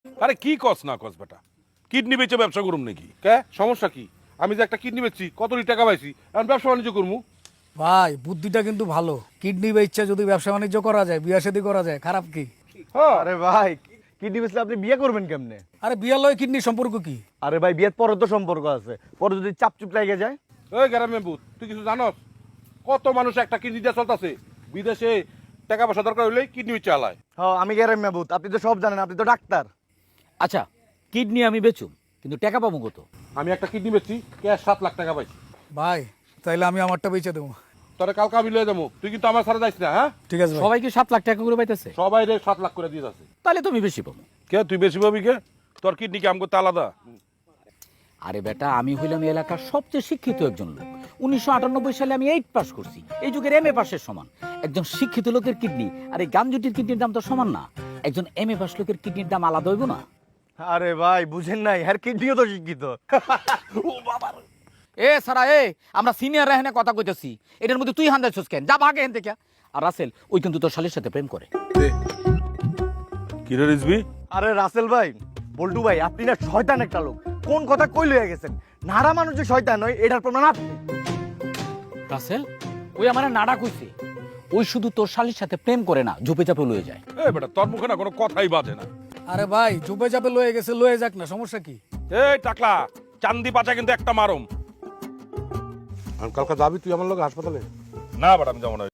আরে কি কস না কস বেটা, কিডনি বেচে ব্যবসা করুম নাকি? কে সমস্যা কি? আমি যে একটা কিডনি বেচছি, কত টাকা পাইছি, এখন ব্যবসা বাণিজ্য করবো। ভাই বুদ্ধিটা কিন্তু ভালো। কিডনি বেচা যদি ব্যবসা বাণিজ্য করা যায়, বিয়া শাদী করা যায়, খারাপ কি? হ্যাঁ আরে ভাই কিডনি বেচলে আপনি বিয়ে করবেন কেমনে? আরে বিয়া লয় কিডনির সম্পর্ক কি? আরে ভাই বিয়ের পরে তো সম্পর্ক আছে, পরে যদি চাপচুপ লেগে যায়। ওই গ্রামে বুথ, তুই কিছু জানস? কত মানুষ একটা কিডনি দিয়ে চলতেছে, বিদেশে টাকা পয়সা দরকার হইলে কিডনি চালায়। হ্যাঁ আমি গেরাম মেহবুত, আপনি তো সব জানেন, আপনি তো ডাক্তার। আচ্ছা কিডনি আমি বেচুম, কিন্তু টাকা পাবো কত? আমি একটা কিডনি বেচছি, ক্যাশ 7 লাখ টাকা পাইছি। ভাই তাইলে আমি আমারটা বেচে দেবো। তোরে কালকে আমি লয়ে যাবো, তুই কিন্তু আমার সাথে যাইস না। হ্যাঁ ঠিক আছে ভাই। সবাইকে 7 লাখ টাকা করে পাইতেছে, সবাই রে 7 লাখ করে দিয়ে যাচ্ছে। তাহলে তুমি বেশি পাবো। কে তুই বেশি পাবি কে? তোর কিডনি কি আমগো আলাদা? আরে বেটা, আমি হইলাম এই এলাকার সবচেয়ে শিক্ষিত একজন লোক। 1998 সালে আমি 8 পাস করছি, এই যুগের এমএ পাসের সমান। একজন শিক্ষিত লোকের কিডনি আর এই গামজুটির কিডনির দাম তো সমান না। একজন এমএ পাস লোকের কিডনির দাম আলাদা হইব না? আরে ভাই বুঝেন নাই, হ্যাঁ কিডনিও তো শিক্ষিত। এ সারা এ, আমরা সিনিয়র রেহেনে কথা কইতেছি, এটার মধ্যে তুই হান্দাইছস কেন? যা ভাগে হেন থেকে। আর রাসেল ওই কিন্তু তোর শালীর সাথে প্রেম করে। কি রে রিজবি? আরে রাসেল ভাই, বল্টু ভাই, আপনি না শয়তান একটা লোক। কোন কথা কই লইয়া গেছেন? নাড়া মানুষ যে শয়তান হয় এটার প্রমাণ আপনি। রাসেল ওই আমার নাড়া কইছে, ওই শুধু তোর শালীর সাথে প্রেম করে না, ঝুপে চাপে লয়ে যায়। এ বেটা, তোর মুখে না কোনো কথাই বাজে না। আরে ভাই চুপে চাপে লয়ে গেছে, লয়ে যাক না, সমস্যা কি? এই টাকলা, চান্দি পাচা কিন্তু একটা মারুম। কালকে যাবি তুই আমার লোক হাসপাতালে? না বেটা আমি যাবো না।